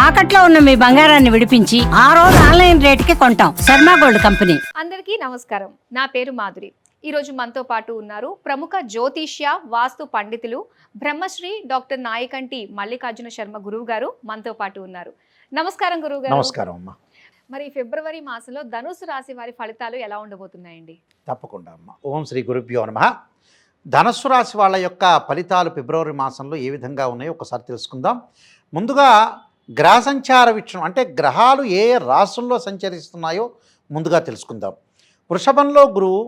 తాకట్లో ఉన్న మీ బంగారాన్ని విడిపించి ఆ రోజు ఆన్లైన్ రేటుకి కొంటాం. Sharma gold company. అందరికీ నమస్కారం. నా పేరు మాధురి. ఈరోజు మనతో పాటు ఉన్నారు ప్రముఖ జ్యోతిష్య వాస్తు పండితులు బ్రహ్మశ్రీ డాక్టర్ నాయకంటి మల్లికార్జున శర్మ గురువు గారు మనతో పాటు ఉన్నారు. నమస్కారం గురువు గారు. నమస్కారం అమ్మా. మరి ఫిబ్రవరి మాసంలో ధనుసు రాశి వారి ఫలితాలు ఎలా ఉండబోతున్నాయండి? తప్పకుండా అమ్మా. ఓం శ్రీ గురుభ్యో నమః. ధనుస్సు రాశి వాళ్ళ యొక్క ఫలితాలు ఫిబ్రవరి మాసంలో ఏ విధంగా ఉన్నాయో ఒకసారి తెలుసుకుందాం. ముందుగా గ్రహ సంచార వీక్షణం, అంటే గ్రహాలు ఏ ఏ రాశుల్లో సంచరిస్తున్నాయో ముందుగా తెలుసుకుందాం. వృషభంలో గురువు,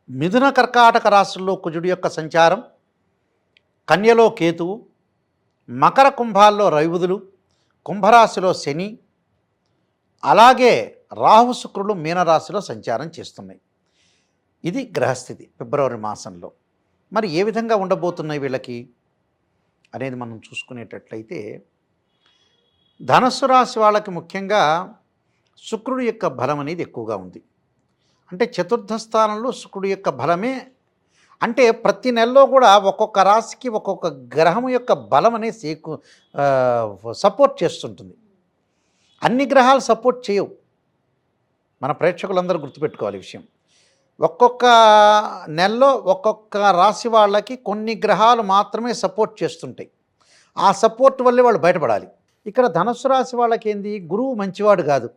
మిథున కర్కాటక రాశుల్లో కుజుడి యొక్క సంచారం, కన్యలో కేతువు, మకర కుంభాల్లో రవిబుధులు, కుంభరాశిలో శని, అలాగే రాహు శుక్రులు మీనరాశిలో సంచారం చేస్తున్నాయి. ఇది గ్రహస్థితి ఫిబ్రవరి మాసంలో. మరి ఏ విధంగా ఉండబోతున్నాయి వీళ్ళకి అనేది మనం చూసుకునేటట్లయితే, ధనస్సు రాశి వాళ్ళకి ముఖ్యంగా శుక్రుడి యొక్క బలం అనేది ఎక్కువగా ఉంది. అంటే చతుర్థ స్థానంలో శుక్రుడి యొక్క బలమే, అంటే ప్రతి నెలలో కూడా ఒక్కొక్క రాశికి ఒక్కొక్క గ్రహం యొక్క బలం అనేది సపోర్ట్ చేస్తుంటుంది. అన్ని గ్రహాలు సపోర్ట్ చేయవు. మన ప్రేక్షకులందరూ గుర్తుపెట్టుకోవాలి ఈ విషయం. ఒక్కొక్క నెలలో ఒక్కొక్క రాశి వాళ్ళకి కొన్ని గ్రహాలు మాత్రమే సపోర్ట్ చేస్తుంటాయి. ఆ సపోర్ట్ వల్లే వాళ్ళు బయటపడాలి. ఇక్కడ ధనుస్సు రాశి వాళ్ళకి ఏంది, గురువు మంచివాడు కాదు,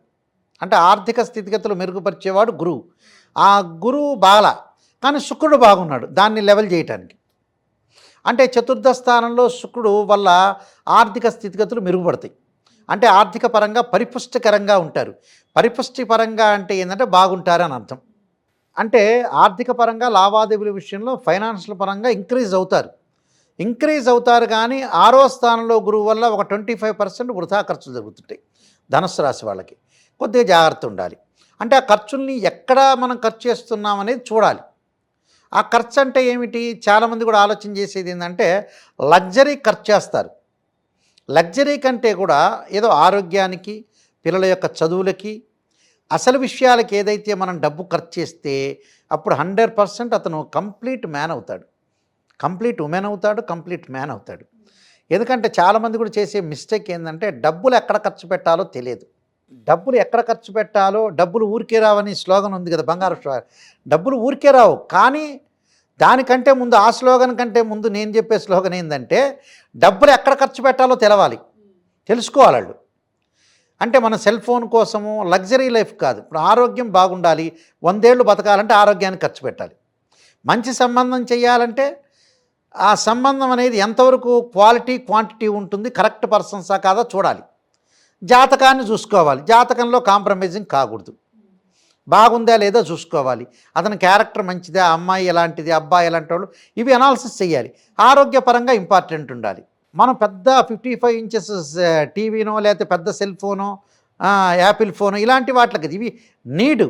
అంటే ఆర్థిక స్థితిగతులు మెరుగుపరిచేవాడు గురువు. ఆ గురువు బాల, కానీ శుక్రుడు బాగున్నాడు దాన్ని లెవెల్ చేయటానికి. అంటే చతుర్థ స్థానంలో శుక్రుడు వల్ల ఆర్థిక స్థితిగతులు మెరుగుపడతాయి. అంటే ఆర్థిక పరంగా పరిపుష్టికరంగా ఉంటారు. పరిపుష్టి పరంగా అంటే ఏంటంటే బాగుంటారు అని అర్థం. అంటే ఆర్థిక పరంగా లావాదేవీల విషయంలో ఫైనాన్షియల్ పరంగా ఇంక్రీజ్ అవుతారు. కానీ ఆరో స్థానంలో గురువు వల్ల ఒక 25% వృధా ఖర్చులు జరుగుతుంటాయి. ధనుస్సు రాశి వాళ్ళకి కొద్దిగా జాగ్రత్త ఉండాలి. అంటే ఆ ఖర్చుల్ని ఎక్కడ మనం ఖర్చు చేస్తున్నాం అనేది చూడాలి. ఆ ఖర్చు అంటే ఏమిటి, చాలామంది కూడా ఆలోచన చేసేది ఏంటంటే లగ్జరీ ఖర్చు చేస్తారు. లగ్జరీ కంటే కూడా ఏదో ఆరోగ్యానికి, పిల్లల యొక్క చదువులకి, అసలు విషయాలకి ఏదైతే మనం డబ్బు ఖర్చు చేస్తే అప్పుడు 100% అతను కంప్లీట్ మ్యాన్ అవుతాడు, కంప్లీట్ ఉమెన్ అవుతాడు, కంప్లీట్ మ్యాన్ అవుతాడు. ఎందుకంటే చాలామంది కూడా చేసే మిస్టేక్ ఏంటంటే డబ్బులు ఎక్కడ ఖర్చు పెట్టాలో తెలియదు. డబ్బులు ఎక్కడ ఖర్చు పెట్టాలో, డబ్బులు ఊరికే రావని స్లోగన్ ఉంది కదా, బంగారు డబ్బులు ఊరికే రావు. కానీ దానికంటే ముందు, ఆ స్లోగన్ కంటే ముందు నేను చెప్పే స్లోగన్ ఏంటంటే డబ్బులు ఎక్కడ ఖర్చు పెట్టాలో తెలుసుకోవాలి వాళ్ళు. అంటే మన సెల్ ఫోన్ కోసము లగ్జరీ లైఫ్ కాదు. ఇప్పుడు ఆరోగ్యం బాగుండాలి, 100 ఏళ్ళు బతకాలంటే ఆరోగ్యానికి ఖర్చు పెట్టాలి. మంచి సంబంధం చేయాలంటే ఆ సంబంధం అనేది ఎంతవరకు క్వాలిటీ క్వాంటిటీ ఉంటుంది, కరెక్ట్ పర్సన్సా కాదా చూడాలి. జాతకాన్ని చూసుకోవాలి, జాతకంలో కాంప్రమైజింగ్ కాకూడదు. బాగుందా లేదా చూసుకోవాలి. అతని క్యారెక్టర్ మంచిదా, అమ్మాయి ఎలాంటిది, అబ్బాయి ఎలాంటి వాళ్ళు, ఇవి అనాలిసిస్ చేయాలి. ఆరోగ్యపరంగా ఇంపార్టెంట్ ఉండాలి. మనం పెద్ద 55 ఇంచెస్ టీవీనో లేకపోతే పెద్ద సెల్ ఫోనో, యాపిల్ ఫోనో, ఇలాంటి వాటికి ఇవి నీడు.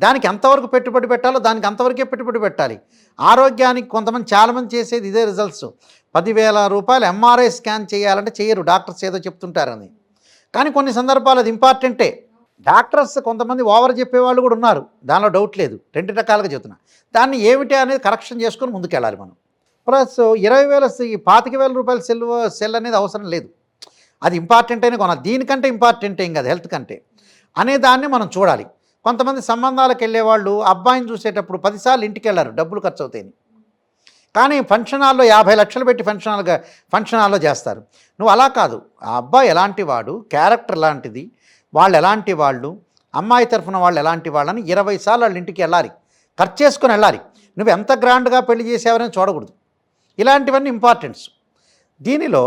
దానికి ఎంతవరకు పెట్టుబడి పెట్టాలో దానికి అంతవరకే పెట్టుబడి పెట్టాలి. ఆరోగ్యానికి కొంతమంది చాలామంది చేసేది ఇదే రిజల్ట్స్. 10,000 రూపాయలు ఎంఆర్ఐ స్కాన్ చేయాలంటే చేయరు, డాక్టర్స్ ఏదో చెప్తుంటారని. కానీ కొన్ని సందర్భాలు అది ఇంపార్టెంటే. డాక్టర్స్ కొంతమంది ఓవర్ చెప్పేవాళ్ళు కూడా ఉన్నారు, దానిలో డౌట్ లేదు. 2 రకాలుగా చెప్తున్నా. దాన్ని ఏమిటి అనేది కరెక్షన్ చేసుకొని ముందుకెళ్ళాలి మనం. ప్లస్ 20,000 25,000 రూపాయల సెల్ అనేది అవసరం లేదు. అది ఇంపార్టెంట్ అయినా కొనాలి. దీనికంటే ఇంపార్టెంట్ ఏం కాదు హెల్త్ కంటే అనే దాన్ని మనం చూడాలి. కొంతమంది సంబంధాలకు వెళ్ళేవాళ్ళు అబ్బాయిని చూసేటప్పుడు 10 సార్లు ఇంటికి వెళ్ళారు, డబ్బులు ఖర్చు అవుతాయి. కానీ ఫంక్షన్ హాల్లో 50 లక్షలు పెట్టి ఫంక్షన్ హాల్లో చేస్తారు. నువ్వు అలా కాదు. ఆ అబ్బాయి ఎలాంటి వాడు, క్యారెక్టర్ ఎలాంటిది, వాళ్ళు ఎలాంటి వాళ్ళు, అమ్మాయి తరఫున వాళ్ళు ఎలాంటి వాళ్ళని 20 సార్లు వాళ్ళ ఇంటికి వెళ్ళాలి, ఖర్చు చేసుకొని వెళ్ళాలి. నువ్వు ఎంత గ్రాండ్గా పెళ్లి చేసావని చూడకూడదు. ఇలాంటివన్నీ ఇంపార్టెంట్స్. దీనిలో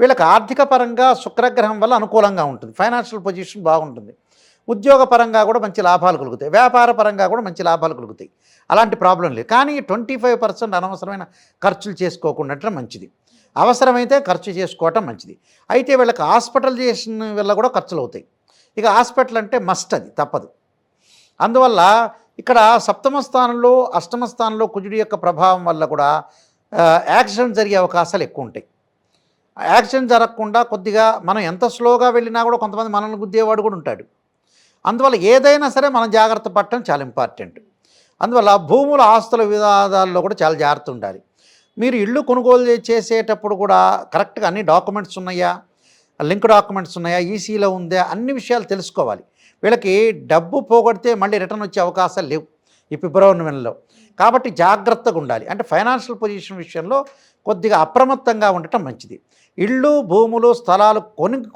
వీళ్ళకి ఆర్థిక పరంగా శుక్రగ్రహం వల్ల అనుకూలంగా ఉంటుంది, ఫైనాన్షియల్ పొజిషన్ బాగుంటుంది. ఉద్యోగ పరంగా కూడా మంచి లాభాలు కలుగుతాయి, వ్యాపార పరంగా కూడా మంచి లాభాలు కలుగుతాయి. అలాంటి ప్రాబ్లం లేదు. కానీ 25% అనవసరమైన ఖర్చులు చేసుకోకుండా మంచిది. అవసరమైతే ఖర్చు చేసుకోవటం మంచిది. అయితే వీళ్ళకి హాస్పిటలైజేషన్ వల్ల కూడా ఖర్చులు అవుతాయి. ఇక హాస్పిటల్ అంటే మస్ట్, అది తప్పదు. అందువల్ల ఇక్కడ సప్తమ స్థానంలో, అష్టమ స్థానంలో కుజుడి యొక్క ప్రభావం వల్ల కూడా యాక్సిడెంట్ జరిగే అవకాశాలు ఎక్కువ ఉంటాయి. యాక్సిడెంట్ జరగకుండా కొద్దిగా మనం ఎంత స్లోగా వెళ్ళినా కూడా కొంతమంది మనల్ని గుద్దేవాడు కూడా ఉంటాడు. అందువల్ల ఏదైనా సరే మనం జాగ్రత్త పడటం చాలా ఇంపార్టెంట్. అందువల్ల భూముల ఆస్తుల వివాదాల్లో కూడా చాలా జాగ్రత్త ఉండాలి. మీరు ఇల్లు కొనుగోలు చేసేటప్పుడు కూడా కరెక్ట్గా అన్ని డాక్యుమెంట్స్ ఉన్నాయా, లింక్ డాక్యుమెంట్స్ ఉన్నాయా, ఈసీలో ఉందా, అన్ని విషయాలు తెలుసుకోవాలి. వీళ్ళకి డబ్బు పోగొడితే మళ్ళీ రిటర్న్ వచ్చే అవకాశాలు లేవు ఈ ఫిబ్రవరి నెలలో. కాబట్టి జాగ్రత్తగా ఉండాలి. అంటే ఫైనాన్షియల్ పొజిషన్ విషయంలో కొద్దిగా అప్రమత్తంగా ఉండటం మంచిది. ఇళ్ళు, భూములు, స్థలాలు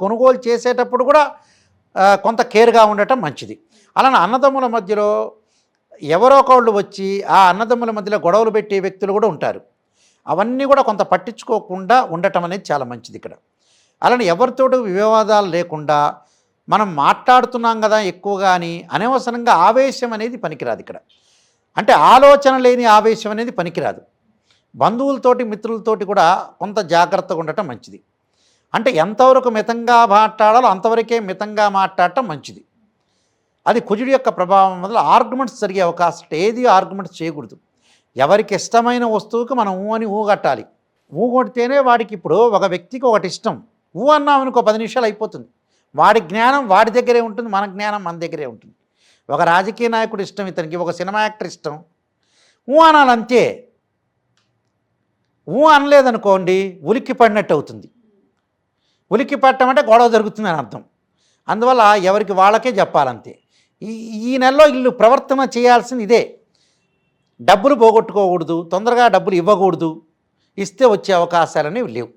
కొనుగోలు చేసేటప్పుడు కూడా కొంత కేర్గా ఉండటం మంచిది. అలానే అన్నదమ్ముల మధ్యలో ఎవరో ఒకళ్ళు వచ్చి ఆ అన్నదమ్ముల మధ్యలో గొడవలు పెట్టే వ్యక్తులు కూడా ఉంటారు. అవన్నీ కూడా కొంత పట్టించుకోకుండా ఉండటం అనేది చాలా మంచిది ఇక్కడ. అలానే ఎవరితోటి వివాదాలు లేకుండా మనం మాట్లాడుతున్నాం కదా ఎక్కువగా అని అనవసరంగా ఆవేశం అనేది పనికిరాదు ఇక్కడ. అంటే ఆలోచన లేని ఆవేశం అనేది పనికిరాదు. బంధువులతోటి, మిత్రులతోటి కూడా కొంత జాగ్రత్తగా ఉండటం మంచిది. అంటే ఎంతవరకు మితంగా మాట్లాడాలో అంతవరకే మితంగా మాట్లాడటం మంచిది. అది కుజుడి యొక్క ప్రభావం వల్ల ఆర్గ్యుమెంట్స్ జరిగే అవకాశం. ఏది ఆర్గ్యుమెంట్స్ చేయకూడదు. ఎవరికి ఇష్టమైన వస్తువుకి మనం ఊ అని ఊగట్టాలి. ఊగొడితేనే వాడికి, ఇప్పుడు ఒక వ్యక్తికి ఒకటి ఇష్టం, ఊ అన్నామనుకో 10 నిమిషాలు అయిపోతుంది. వాడి జ్ఞానం వాడి దగ్గరే ఉంటుంది, మన జ్ఞానం మన దగ్గరే ఉంటుంది. ఒక రాజకీయ నాయకుడు ఇష్టం ఇతనికి, ఒక సినిమా యాక్టర్ ఇష్టం, ఊ అనాలంతే. ఊ అనలేదనుకోండి ఉలిక్కి పడినట్టు అవుతుంది. ఉలిక్కి పట్టడం అంటే గొడవ జరుగుతుందని అర్థం. అందువల్ల ఎవరికి వాళ్ళకే చెప్పాలంతే. ఈ నెలలో వీళ్ళు ప్రవర్తన చేయాల్సింది ఇదే. డబ్బులు పోగొట్టుకోకూడదు, తొందరగా డబ్బులు ఇవ్వకూడదు, ఇస్తే వచ్చే అవకాశాలనేవి లేవు.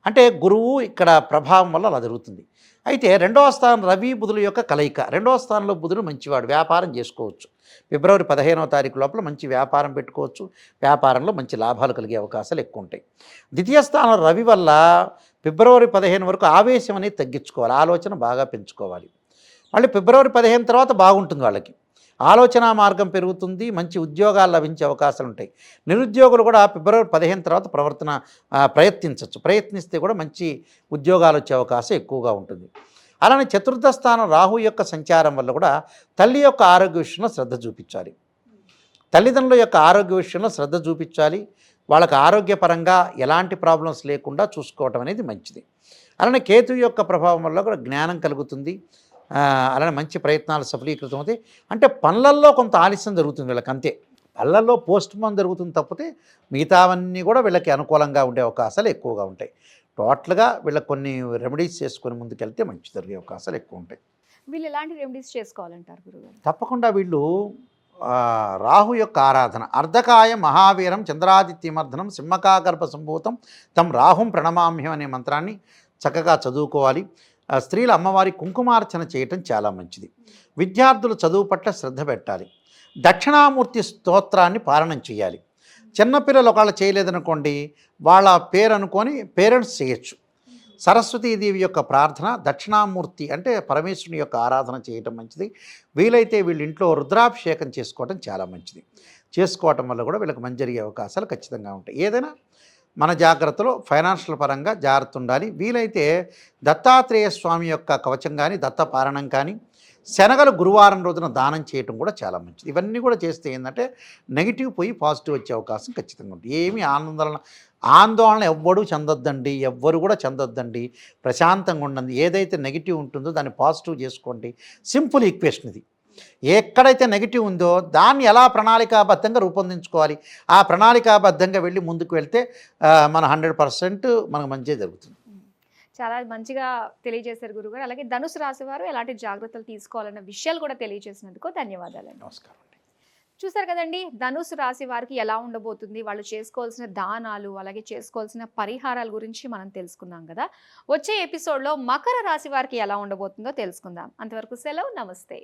అంటే గురువు ఇక్కడ ప్రభావం వల్ల అలా జరుగుతుంది. అయితే 2వ స్థానం రవి బుధుల యొక్క కలయిక. 2వ స్థానంలో బుధుడు మంచివాడు, వ్యాపారం చేసుకోవచ్చు. ఫిబ్రవరి 15వ తారీఖు లోపల మంచి వ్యాపారం పెట్టుకోవచ్చు. వ్యాపారంలో మంచి లాభాలు కలిగే అవకాశాలు ఎక్కువ ఉంటాయి. ద్వితీయ స్థానం రవి వల్ల ఫిబ్రవరి 15 వరకు ఆవేశం అనేది తగ్గించుకోవాలి, ఆలోచన బాగా పెంచుకోవాలి. మళ్ళీ ఫిబ్రవరి 15 తర్వాత బాగుంటుంది వాళ్ళకి. ఆలోచన మార్గం పెరుగుతుంది, మంచి ఉద్యోగాలు లభించే అవకాశాలు ఉంటాయి. నిరుద్యోగులు కూడా ఫిబ్రవరి 15 తర్వాత ప్రయత్నించవచ్చు. ప్రయత్నిస్తే కూడా మంచి ఉద్యోగాలు వచ్చే అవకాశం ఎక్కువగా ఉంటుంది. అలానే చతుర్థ స్థానం రాహు యొక్క సంచారం వల్ల కూడా తల్లి యొక్క ఆరోగ్య విషయంలో శ్రద్ధ చూపించాలి. తల్లిదండ్రుల యొక్క ఆరోగ్య విషయంలో శ్రద్ధ చూపించాలి. వాళ్ళకి ఆరోగ్యపరంగా ఎలాంటి ప్రాబ్లమ్స్ లేకుండా చూసుకోవటం అనేది మంచిది. అలానే కేతు యొక్క ప్రభావం వల్ల కూడా జ్ఞానం కలుగుతుంది. అలానే మంచి ప్రయత్నాలు సఫలీకృతం అవుతాయి. అంటే పనులల్లో కొంత ఆలస్యం జరుగుతుంది వీళ్ళకి, అంతే. పనులల్లో పోస్ట్ పోన్ జరుగుతుంది తప్పితే మిగతావన్నీ కూడా వీళ్ళకి అనుకూలంగా ఉండే అవకాశాలు ఎక్కువగా ఉంటాయి. టోటల్గా వీళ్ళకి కొన్ని రెమెడీస్ చేసుకొని ముందుకెళ్తే మంచి జరిగే అవకాశాలు ఎక్కువ ఉంటాయి. వీళ్ళు ఎలాంటి రెమెడీస్ చేసుకోవాలంటారు గురుగారు? తప్పకుండా వీళ్ళు రాహు యొక్క ఆరాధన, అర్ధకాయ మహావీరం చంద్రాదిత్యమర్ధనం సింహకాగర్భ సంభూతం తం రాహుం ప్రణమామ్యం అనే మంత్రాన్ని చక్కగా చదువుకోవాలి. స్త్రీలు అమ్మవారి కుంకుమార్చన చేయటం చాలా మంచిది. విద్యార్థులు చదువు పట్ల శ్రద్ధ పెట్టాలి. దక్షిణామూర్తి స్తోత్రాన్ని పారాయణం చేయాలి. చిన్నపిల్లలు ఒకవేళ చేయలేదనుకోండి, వాళ్ళ పేరు అనుకొని పేరెంట్స్ చేయొచ్చు. సరస్వతీదేవి యొక్క ప్రార్థన, దక్షిణామూర్తి అంటే పరమేశ్వరుని యొక్క ఆరాధన చేయటం మంచిది. వీలైతే వీళ్ళ ఇంట్లో రుద్రాభిషేకం చేసుకోవటం చాలా మంచిది. చేసుకోవటం వల్ల కూడా వీళ్ళకి మంచి జరిగే అవకాశాలు ఖచ్చితంగా ఉంటాయి. ఏదైనా మన జాగ్రత్తలో ఫైనాన్షియల్ పరంగా జాగ్రత్త ఉండాలి. వీలైతే దత్తాత్రేయ స్వామి యొక్క కవచం కానీ, దత్తపారాయణం కానీ, శనగలు గురువారం రోజున దానం చేయటం కూడా చాలా మంచిది. ఇవన్నీ కూడా చేస్తే ఏంటంటే నెగిటివ్ పోయి పాజిటివ్ వచ్చే అవకాశం ఖచ్చితంగా ఉంటుంది. ఏమీ ఆందోళన ఎవ్వడూ చెందొద్దండి, ఎవ్వరు కూడా చెందొద్దండి. ప్రశాంతంగా ఉండండి. ఏదైతే నెగిటివ్ ఉంటుందో దాన్ని పాజిటివ్ చేసుకోండి. సింపుల్ ఈక్వేషన్ ఇది. ఎక్కడైతే నెగిటివ్ ఉందో దాన్ని ఎలా ప్రణాళికాబద్ధంగా రూపొందించుకోవాలి, ఆ ప్రణాళికాబద్ధంగా వెళ్ళి ముందుకు వెళ్తే మన 100% మనకు మంచిగా జరుగుతుంది. చాలా మంచిగా తెలియజేశారు గురుగారు. అలాగే ధనుసు రాశి వారు ఎలాంటి జాగ్రత్తలు తీసుకోవాలన్న విషయాలు కూడా తెలియజేసినందుకు ధన్యవాదాలండి. నమస్కారం. చూసారు కదండి, ధనుసు రాశి వారికి ఎలా ఉండబోతుంది, వాళ్ళు చేసుకోవాల్సిన దానాలు, అలాగే చేసుకోవాల్సిన పరిహారాల గురించి మనం తెలుసుకున్నాం కదా. వచ్చే ఎపిసోడ్లో మకర రాశి వారికి ఎలా ఉండబోతుందో తెలుసుకుందాం. అంతవరకు సెలవు, నమస్తే.